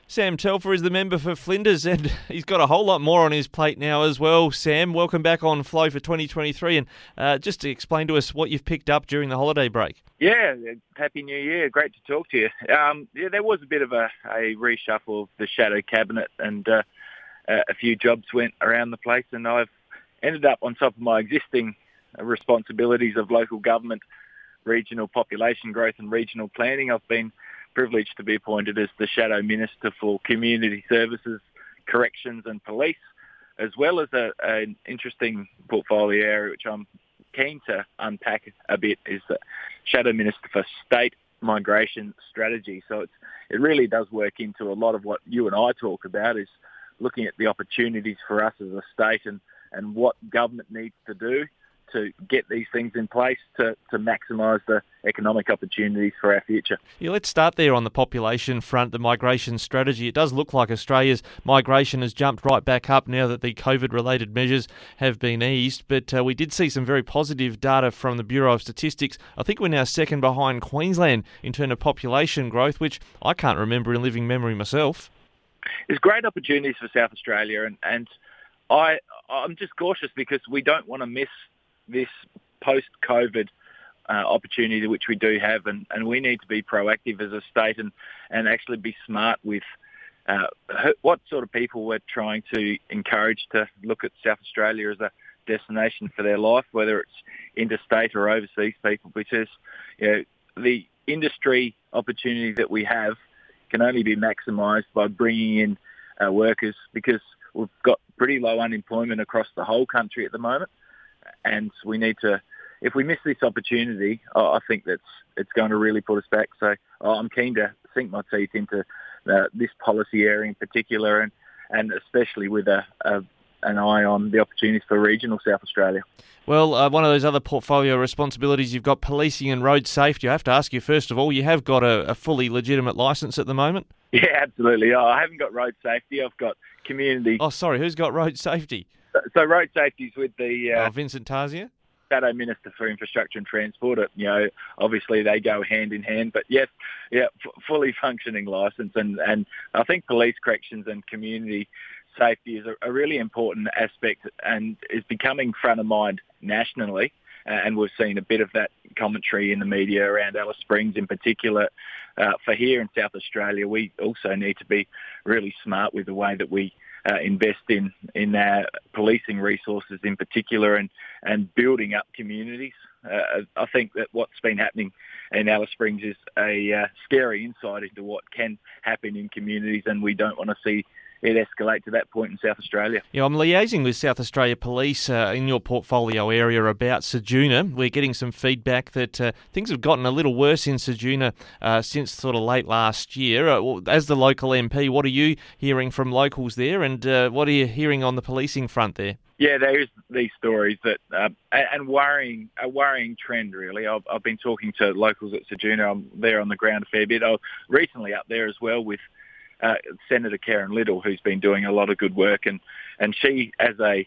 Sam Telfer is the member for Flinders, and he's got a whole lot more on his plate now as well. Sam, welcome back on Flow for 2023, and just to explain to us what you've picked up during the holiday break. Yeah, Happy New Year. Great to talk to you. There was a bit of a reshuffle of the shadow cabinet, and a few jobs went around the place, and I've ended up on top of my existing responsibilities of local government, regional population growth and regional planning. I've been privileged to be appointed as the Shadow Minister for Community Services, Corrections and Police, as well as an interesting portfolio area which I'm keen to unpack a bit, is the Shadow Minister for State Migration Strategy. So it really does work into a lot of what you and I talk about, is looking at the opportunities for us as a state and what government needs to do to get these things in place to maximise the economic opportunities for our future. Yeah, let's start there on the population front, the migration strategy. It does look like Australia's migration has jumped right back up now that the COVID-related measures have been eased, but we did see some very positive data from the Bureau of Statistics. I think we're now second behind Queensland in terms of population growth, which I can't remember in living memory myself. There's great opportunities for South Australia, and I'm just cautious because we don't want to miss this post-COVID opportunity which we do have, and we need to be proactive as a state and actually be smart with what sort of people we're trying to encourage to look at South Australia as a destination for their life, whether it's interstate or overseas people, because the industry opportunity that we have can only be maximised by bringing in workers, because we've got pretty low unemployment across the whole country at the moment. And we need to, if we miss this opportunity, I think it's going to really put us back. So I'm keen to sink my teeth into this policy area in particular, and especially with an eye on the opportunities for regional South Australia. Well, one of those other portfolio responsibilities, you've got policing and road safety. I have to ask you, first of all, you have got a fully legitimate licence at the moment? Yeah, absolutely. I haven't got road safety. I've got community. Oh, sorry, who's got road safety? So road safety is with the Vincent Tarzia? Shadow Minister for Infrastructure and Transport. Obviously they go hand in hand, but yes, fully functioning licence, and I think police, corrections and community safety is a really important aspect and is becoming front of mind nationally, and we've seen a bit of that commentary in the media around Alice Springs in particular. For here in South Australia, we also need to be really smart with the way that we invest in our policing resources in particular, and building up communities. I think that what's been happening in Alice Springs is a scary insight into what can happen in communities, and we don't want to see it escalate to that point in South Australia. Yeah, I'm liaising with South Australia Police in your portfolio area about Ceduna. We're getting some feedback that things have gotten a little worse in Ceduna since sort of late last year. As the local MP, what are you hearing from locals there, and what are you hearing on the policing front there? Yeah, there's these stories that a worrying trend, really. I've been talking to locals at Ceduna. I'm there on the ground a fair bit. I was recently up there as well with Senator Karen Little, who's been doing a lot of good work, and she, as a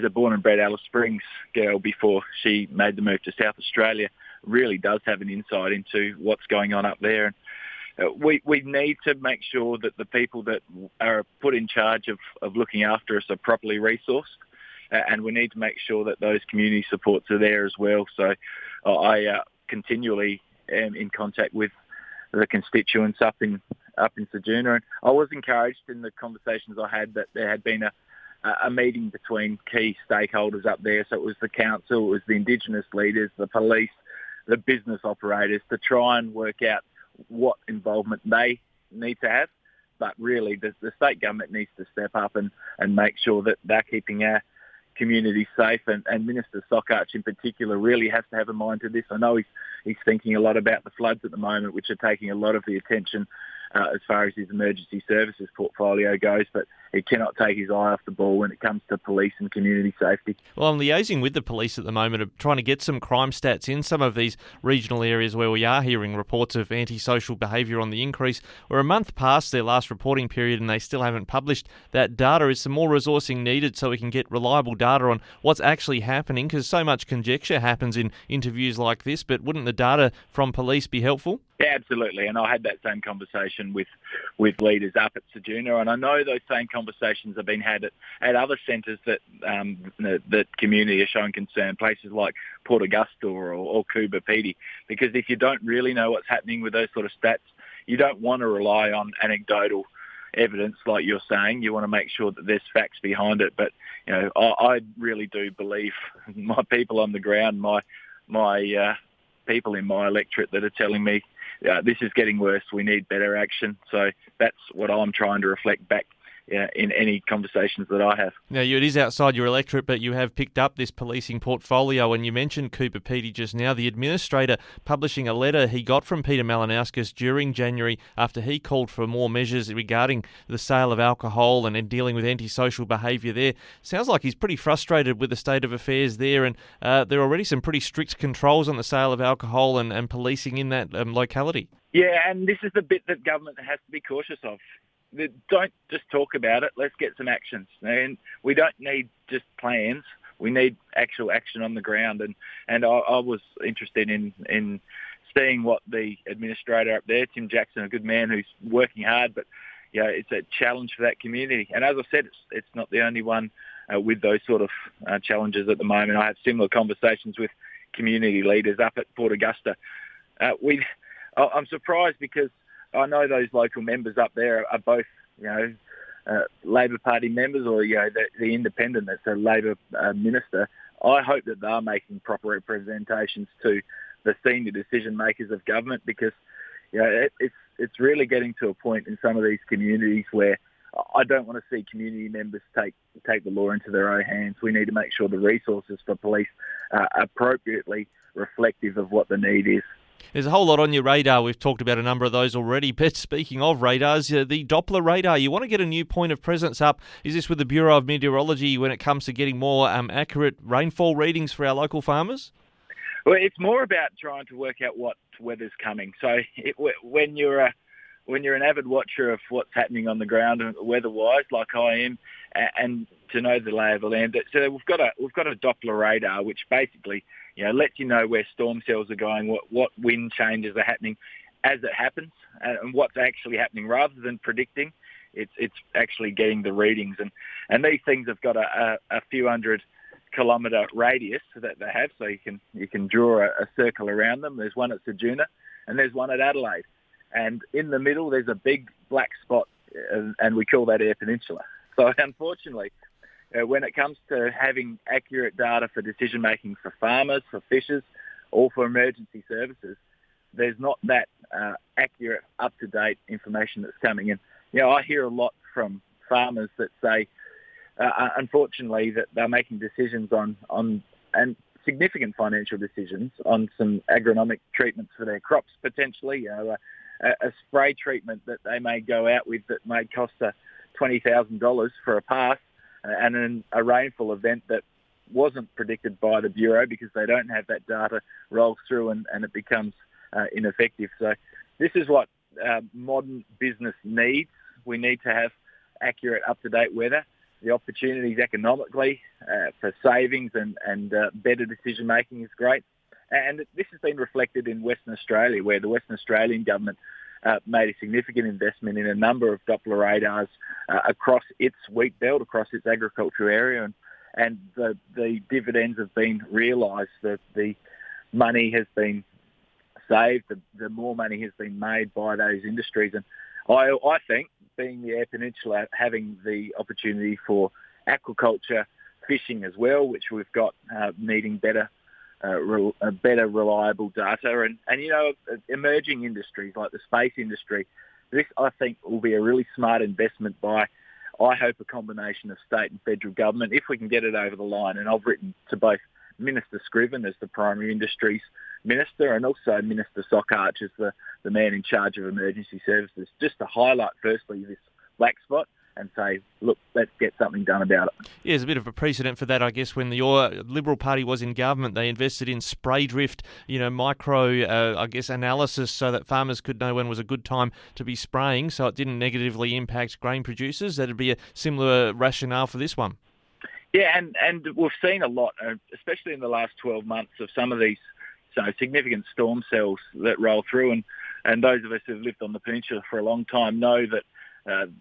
born and bred Alice Springs girl before she made the move to South Australia, really does have an insight into what's going on up there. We need to make sure that the people that are put in charge of looking after us are properly resourced, and we need to make sure that those community supports are there as well. So I continually am in contact with the constituents up in Ceduna, and I was encouraged in the conversations I had that there had been a meeting between key stakeholders up there. So it was the council, it was the Indigenous leaders, the police, the business operators, to try and work out what involvement they need to have. But really, the state government needs to step up and make sure that they're keeping our community safe, and Minister Sockarch in particular really has to have a mind to this. I know he's thinking a lot about the floods at the moment, which are taking a lot of the attention as far as his emergency services portfolio goes, but he cannot take his eye off the ball when it comes to police and community safety. Well, I'm liaising with the police at the moment of trying to get some crime stats in some of these regional areas where we are hearing reports of antisocial behaviour on the increase. We're a month past their last reporting period and they still haven't published that data. Is some more resourcing needed so we can get reliable data on what's actually happening? Because so much conjecture happens in interviews like this, but wouldn't the data from police be helpful? Yeah, absolutely. And I had that same conversation with leaders up at Ceduna, and I know those same conversations have been had at other centres that community are showing concern, places like Port Augusta or Coober Pedy, because if you don't really know what's happening with those sort of stats, you don't want to rely on anecdotal evidence like you're saying. You want to make sure that there's facts behind it. But I really do believe my people on the ground, my people in my electorate that are telling me this is getting worse, we need better action. So that's what I'm trying to reflect back in any conversations that I have. Now, it is outside your electorate, but you have picked up this policing portfolio, and you mentioned Coober Pedy just now, the administrator publishing a letter he got from Peter Malinauskas during January after he called for more measures regarding the sale of alcohol and dealing with antisocial behaviour there. Sounds like he's pretty frustrated with the state of affairs there, and there are already some pretty strict controls on the sale of alcohol and policing in that locality. Yeah, and this is the bit that government has to be cautious of. Don't just talk about it. Let's get some actions. And we don't need just plans. We need actual action on the ground. And I was interested in seeing what the administrator up there, Tim Jackson, a good man who's working hard, but it's a challenge for that community. And as I said, it's not the only one with those sort of challenges at the moment. I have similar conversations with community leaders up at Port Augusta. I'm surprised because I know those local members up there are both, Labor Party members or, the independent that's a Labor minister. I hope that they're making proper representations to the senior decision makers of government because, it's really getting to a point in some of these communities where I don't want to see community members take the law into their own hands. We need to make sure the resources for police are appropriately reflective of what the need is. There's a whole lot on your radar. We've talked about a number of those already. But speaking of radars, the Doppler radar, you want to get a new point of presence up. Is this with the Bureau of Meteorology when it comes to getting more accurate rainfall readings for our local farmers? Well, it's more about trying to work out what weather's coming. So when you're an avid watcher of what's happening on the ground weather-wise, like I am, and to know the lay of the land, so we've got a Doppler radar, which basically lets you know where storm cells are going, what wind changes are happening as it happens, and what's actually happening. Rather than predicting, it's actually getting the readings, and these things have got a few 100-kilometre radius that they have, so you can draw a circle around them. There's one at Ceduna, and there's one at Adelaide. And in the middle, there's a big black spot, and we call that Eyre Peninsula. So unfortunately, when it comes to having accurate data for decision-making for farmers, for fishers, or for emergency services, there's not that accurate, up-to-date information that's coming in. I hear a lot from farmers that say, unfortunately, that they're making decisions on and significant financial decisions on some agronomic treatments for their crops, potentially, a spray treatment that they may go out with that may cost $20,000 for a pass, and then a rainfall event that wasn't predicted by the Bureau because they don't have that data rolls through and it becomes ineffective. So this is what modern business needs. We need to have accurate, up-to-date weather. The opportunities economically for savings and better decision-making is great. And this has been reflected in Western Australia, where the Western Australian government made a significant investment in a number of Doppler radars across its wheat belt, across its agricultural area, and the dividends have been realised. The money has been saved, the more money has been made by those industries. And I think, being the Eyre Peninsula, having the opportunity for aquaculture, fishing as well, which we've got needing better reliable data, and emerging industries like the space industry. This, I think, will be a really smart investment by, I hope, a combination of state and federal government, if we can get it over the line. And I've written to both Minister Scriven as the Primary Industries Minister and also Minister Sockarch as the man in charge of emergency services, just to highlight firstly this black spot and say, look, let's get something done about it. Yeah, there's a bit of a precedent for that, I guess. When your Liberal Party was in government, they invested in spray drift, micro, analysis so that farmers could know when was a good time to be spraying so it didn't negatively impact grain producers. That'd be a similar rationale for this one. Yeah, and we've seen a lot, especially in the last 12 months, of some of these significant storm cells that roll through. And and those of us who've lived on the peninsula for a long time know that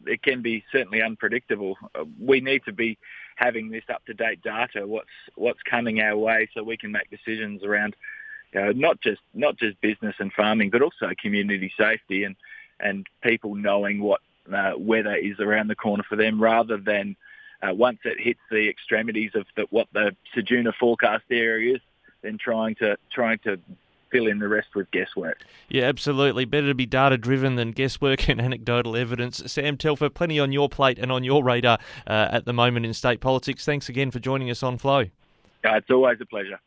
it can be certainly unpredictable. We need to be having this up-to-date data, what's coming our way, so we can make decisions around not just business and farming, but also community safety and people knowing what weather is around the corner for them, rather than once it hits the extremities of what the Ceduna forecast area is, then trying to fill in the rest with guesswork. Yeah, absolutely. Better to be data-driven than guesswork and anecdotal evidence. Sam Telfer, plenty on your plate and on your radar at the moment in state politics. Thanks again for joining us on Flow. It's always a pleasure.